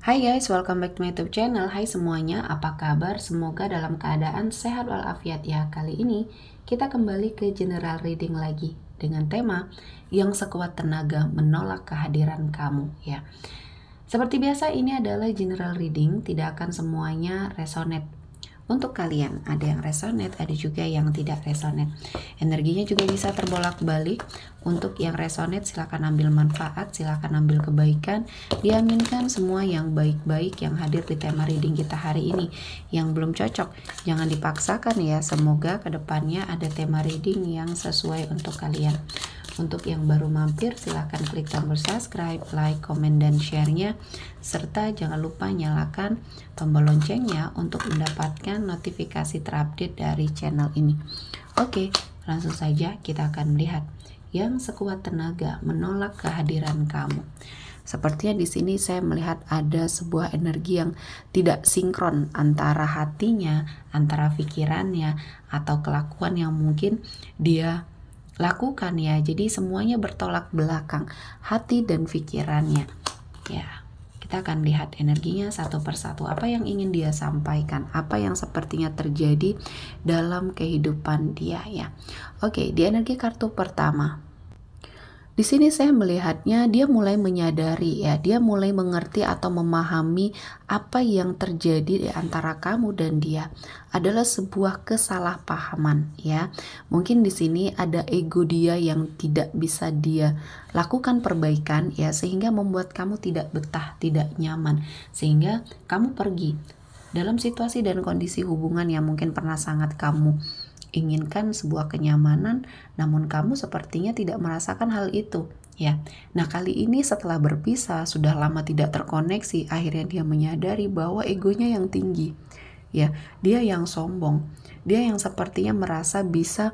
Hai guys, welcome back to my YouTube channel. Hai semuanya, apa kabar? Semoga dalam keadaan sehat walafiat ya. Kali ini kita kembali ke general reading lagi dengan tema yang sekuat tenaga menolak kehadiran kamu ya. Seperti biasa, ini adalah general reading, tidak akan semuanya resonate. Untuk kalian, ada yang resonate, ada juga yang tidak resonate. Energinya juga bisa terbolak-balik. Untuk yang resonate, silakan ambil manfaat, silakan ambil kebaikan. Diaminkan semua yang baik-baik yang hadir di tema reading kita hari ini. Yang belum cocok, jangan dipaksakan ya. Semoga kedepannya ada tema reading yang sesuai untuk kalian. Untuk yang baru mampir, silahkan klik tombol subscribe, like, komen, dan share-nya. Serta jangan lupa nyalakan tombol loncengnya untuk mendapatkan notifikasi terupdate dari channel ini. Oke, langsung saja kita akan melihat yang sekuat tenaga menolak kehadiran kamu. Sepertinya di sini saya melihat ada sebuah energi yang tidak sinkron antara hatinya, antara pikirannya, atau kelakuan yang mungkin dia lakukan ya. Jadi semuanya bertolak belakang, hati dan pikirannya ya. Kita akan lihat energinya satu persatu, apa yang ingin dia sampaikan, apa yang sepertinya terjadi dalam kehidupan dia ya. Oke, di energi kartu pertama, di sini saya melihatnya dia mulai menyadari ya, dia mulai mengerti atau memahami apa yang terjadi di antara kamu dan dia adalah sebuah kesalahpahaman ya. Mungkin di sini ada ego dia yang tidak bisa dia lakukan perbaikan ya, sehingga membuat kamu tidak betah, tidak nyaman, sehingga kamu pergi dalam situasi dan kondisi hubungan yang mungkin pernah sangat kamu inginkan sebuah kenyamanan, namun kamu sepertinya tidak merasakan hal itu ya. Nah, kali ini setelah berpisah, sudah lama tidak terkoneksi, akhirnya dia menyadari bahwa egonya yang tinggi ya, dia yang sombong, dia yang sepertinya merasa bisa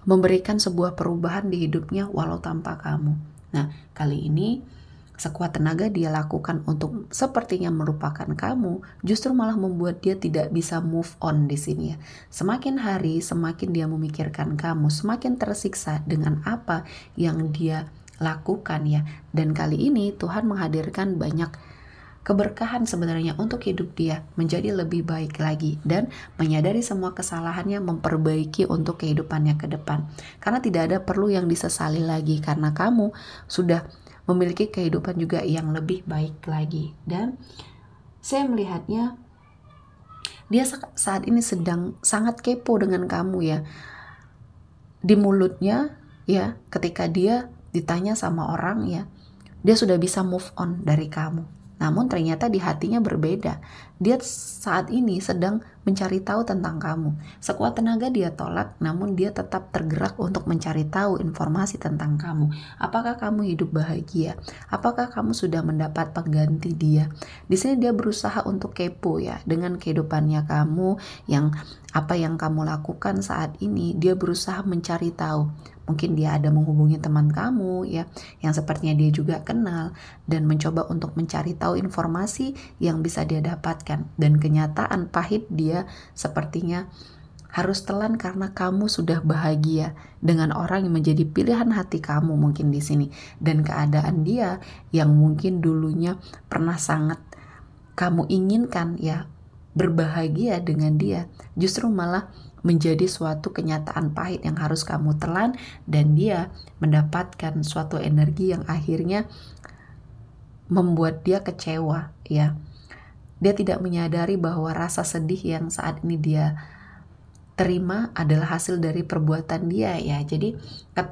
memberikan sebuah perubahan di hidupnya walau tanpa kamu. Nah, kali ini sekuat tenaga dia lakukan untuk sepertinya melupakan kamu, justru malah membuat dia tidak bisa move on di sini ya. Semakin hari semakin dia memikirkan kamu, semakin tersiksa dengan apa yang dia lakukan ya. Dan kali ini Tuhan menghadirkan banyak keberkahan sebenarnya untuk hidup dia menjadi lebih baik lagi, dan menyadari semua kesalahannya, memperbaiki untuk kehidupannya ke depan. Karena tidak ada perlu yang disesali lagi, karena kamu sudah memiliki kehidupan juga yang lebih baik lagi. Dan saya melihatnya dia saat ini sedang sangat kepo dengan kamu ya. Di mulutnya ya, ketika dia ditanya sama orang ya, dia sudah bisa move on dari kamu. Namun ternyata di hatinya berbeda. Dia saat ini sedang mencari tahu tentang kamu. Sekuat tenaga dia tolak, namun dia tetap tergerak untuk mencari tahu informasi tentang kamu. Apakah kamu hidup bahagia? Apakah kamu sudah mendapat pengganti dia? Di sini dia berusaha untuk kepo ya dengan kehidupannya kamu, yang apa yang kamu lakukan saat ini. Dia berusaha mencari tahu. Mungkin dia ada menghubungi teman kamu ya, yang sepertinya dia juga kenal, dan mencoba untuk mencari tahu informasi yang bisa dia dapatkan. Dan kenyataan pahit, dia sepertinya harus telan karena kamu sudah bahagia dengan orang yang menjadi pilihan hati kamu mungkin di sini. Dan keadaan dia yang mungkin dulunya pernah sangat kamu inginkan ya, berbahagia dengan dia, justru malah menjadi suatu kenyataan pahit yang harus kamu telan, dan dia mendapatkan suatu energi yang akhirnya membuat dia kecewa ya. Dia tidak menyadari bahwa rasa sedih yang saat ini dia terima adalah hasil dari perbuatan dia ya. Jadi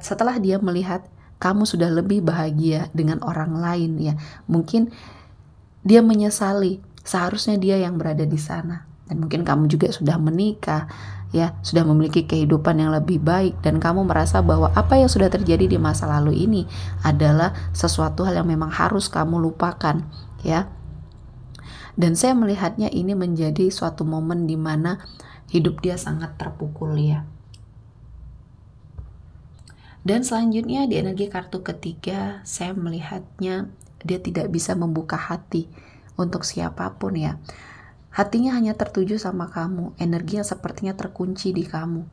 setelah dia melihat kamu sudah lebih bahagia dengan orang lain ya, mungkin dia menyesali, seharusnya dia yang berada di sana. Dan mungkin kamu juga sudah menikah ya, sudah memiliki kehidupan yang lebih baik, dan kamu merasa bahwa apa yang sudah terjadi di masa lalu ini adalah sesuatu hal yang memang harus kamu lupakan ya. Dan saya melihatnya ini menjadi suatu momen di mana hidup dia sangat terpukul ya. Dan selanjutnya di energi kartu ketiga, saya melihatnya dia tidak bisa membuka hati untuk siapapun ya. Hatinya hanya tertuju sama kamu, energinya sepertinya terkunci di kamu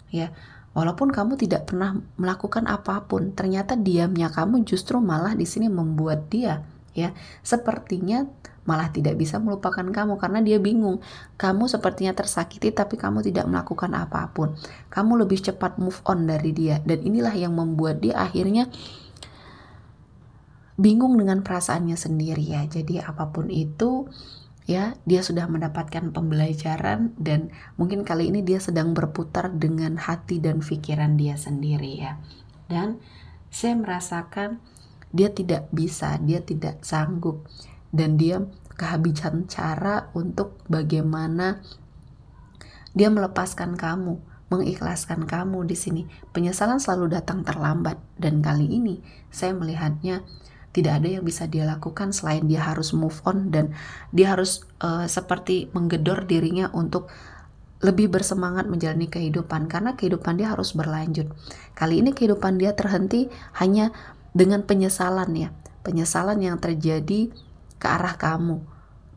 ya. Walaupun kamu tidak pernah melakukan apapun, ternyata diamnya kamu justru malah di sini membuat dia ya. Sepertinya malah tidak bisa melupakan kamu karena dia bingung. Kamu sepertinya tersakiti tapi kamu tidak melakukan apapun. Kamu lebih cepat move on dari dia, dan inilah yang membuat dia akhirnya bingung dengan perasaannya sendiri ya. Jadi apapun itu ya, dia sudah mendapatkan pembelajaran, dan mungkin kali ini dia sedang berputar dengan hati dan pikiran dia sendiri ya. Dan saya merasakan dia tidak bisa, dia tidak sanggup, dan dia kehabisan cara untuk bagaimana dia melepaskan kamu, mengikhlaskan kamu di sini. Penyesalan selalu datang terlambat, dan kali ini saya melihatnya tidak ada yang bisa dia lakukan selain dia harus move on, dan dia harus seperti menggedor dirinya untuk lebih bersemangat menjalani kehidupan, karena kehidupan dia harus berlanjut. Kali ini kehidupan dia terhenti hanya dengan penyesalan ya, penyesalan yang terjadi ke arah kamu.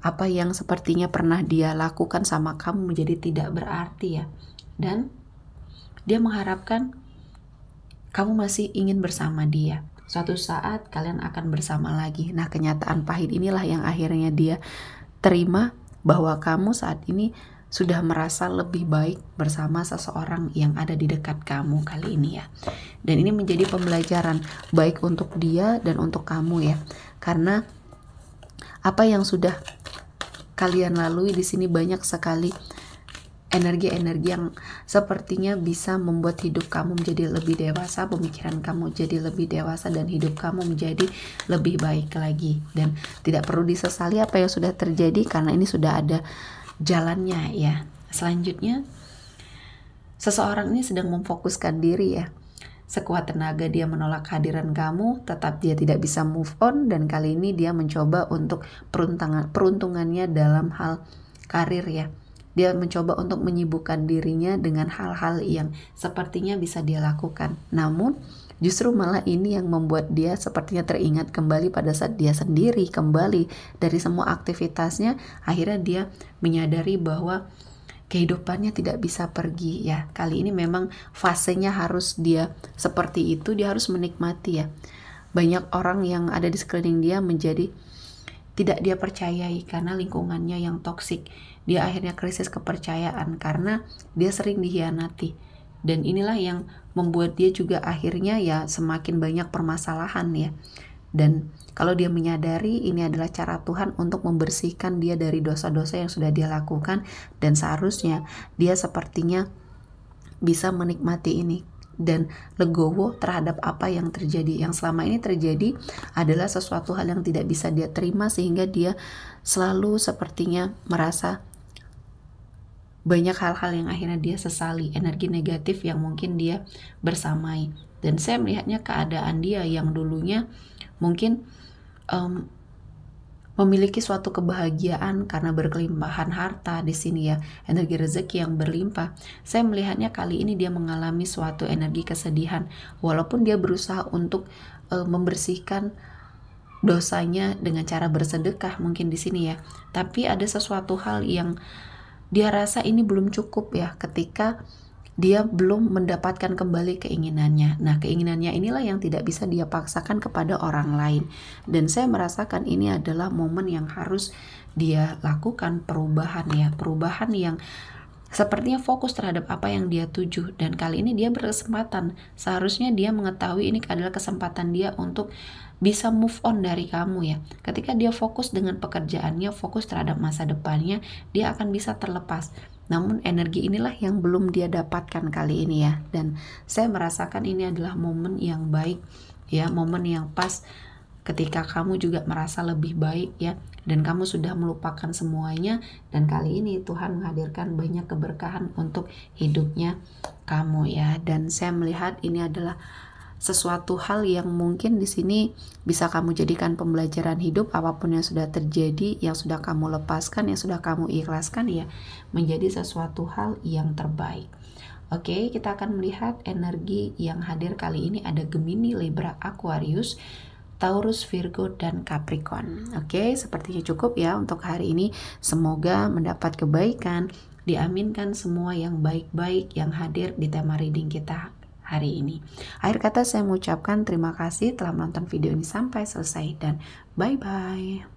Apa yang sepertinya pernah dia lakukan sama kamu menjadi tidak berarti ya, dan dia mengharapkan kamu masih ingin bersama dia. Suatu saat kalian akan bersama lagi. Nah, kenyataan pahit inilah yang akhirnya dia terima, bahwa kamu saat ini sudah merasa lebih baik bersama seseorang yang ada di dekat kamu kali ini ya. Dan ini menjadi pembelajaran baik untuk dia dan untuk kamu ya. Karena apa yang sudah kalian lalui di sini banyak sekali energi-energi yang sepertinya bisa membuat hidup kamu menjadi lebih dewasa, pemikiran kamu jadi lebih dewasa, dan hidup kamu menjadi lebih baik lagi. Dan tidak perlu disesali apa yang sudah terjadi, karena ini sudah ada jalannya ya. Selanjutnya, seseorang ini sedang memfokuskan diri ya. Sekuat tenaga dia menolak kehadiran kamu, tetap dia tidak bisa move on, dan kali ini dia mencoba untuk peruntungannya dalam hal karir ya. Dia mencoba untuk menyibukkan dirinya dengan hal-hal yang sepertinya bisa dia lakukan. Namun justru malah ini yang membuat dia sepertinya teringat kembali pada saat dia sendiri kembali dari semua aktivitasnya. Akhirnya dia menyadari bahwa kehidupannya tidak bisa pergi ya. Kali ini memang fasenya harus dia seperti itu, dia harus menikmati ya. Banyak orang yang ada di sekeliling dia menjadi tidak dia percayai karena lingkungannya yang toksik. Dia akhirnya krisis kepercayaan karena dia sering dikhianati. Dan inilah yang membuat dia juga akhirnya ya semakin banyak permasalahan ya. Dan kalau dia menyadari ini adalah cara Tuhan untuk membersihkan dia dari dosa-dosa yang sudah dia lakukan, dan seharusnya dia sepertinya bisa menikmati ini dan legowo terhadap apa yang terjadi. Yang selama ini terjadi adalah sesuatu hal yang tidak bisa dia terima, sehingga dia selalu sepertinya merasa banyak hal-hal yang akhirnya dia sesali, energi negatif yang mungkin dia bersamai. Dan saya melihatnya keadaan dia yang dulunya mungkin memiliki suatu kebahagiaan karena berkelimpahan harta di sini ya, energi rezeki yang berlimpah. Saya melihatnya kali ini dia mengalami suatu energi kesedihan, walaupun dia berusaha untuk membersihkan dosanya dengan cara bersedekah mungkin di sini ya. Tapi ada sesuatu hal yang dia rasa ini belum cukup ya, ketika dia belum mendapatkan kembali keinginannya. Nah, keinginannya inilah yang tidak bisa dia paksakan kepada orang lain. Dan saya merasakan ini adalah momen yang harus dia lakukan perubahan ya. Perubahan yang sepertinya fokus terhadap apa yang dia tuju. Dan kali ini dia berkesempatan. Seharusnya dia mengetahui ini adalah kesempatan dia untuk bisa move on dari kamu ya. Ketika dia fokus dengan pekerjaannya, fokus terhadap masa depannya, dia akan bisa terlepas. Namun energi inilah yang belum dia dapatkan kali ini ya. Dan saya merasakan ini adalah momen yang baik ya, momen yang pas ketika kamu juga merasa lebih baik ya, dan kamu sudah melupakan semuanya. Dan kali ini Tuhan menghadirkan banyak keberkahan untuk hidupnya kamu ya. Dan saya melihat ini adalah sesuatu hal yang mungkin di sini bisa kamu jadikan pembelajaran hidup. Apapun yang sudah terjadi, yang sudah kamu lepaskan, yang sudah kamu ikhlaskan ya, menjadi sesuatu hal yang terbaik. Oke, kita akan melihat energi yang hadir kali ini. Ada Gemini, Libra, Aquarius, Taurus, Virgo, dan Capricorn. Oke, sepertinya cukup ya untuk hari ini. Semoga mendapat kebaikan, diaminkan semua yang baik-baik yang hadir di tema reading kita hari ini. Akhir kata saya mengucapkan terima kasih telah menonton video ini sampai selesai dan bye-bye.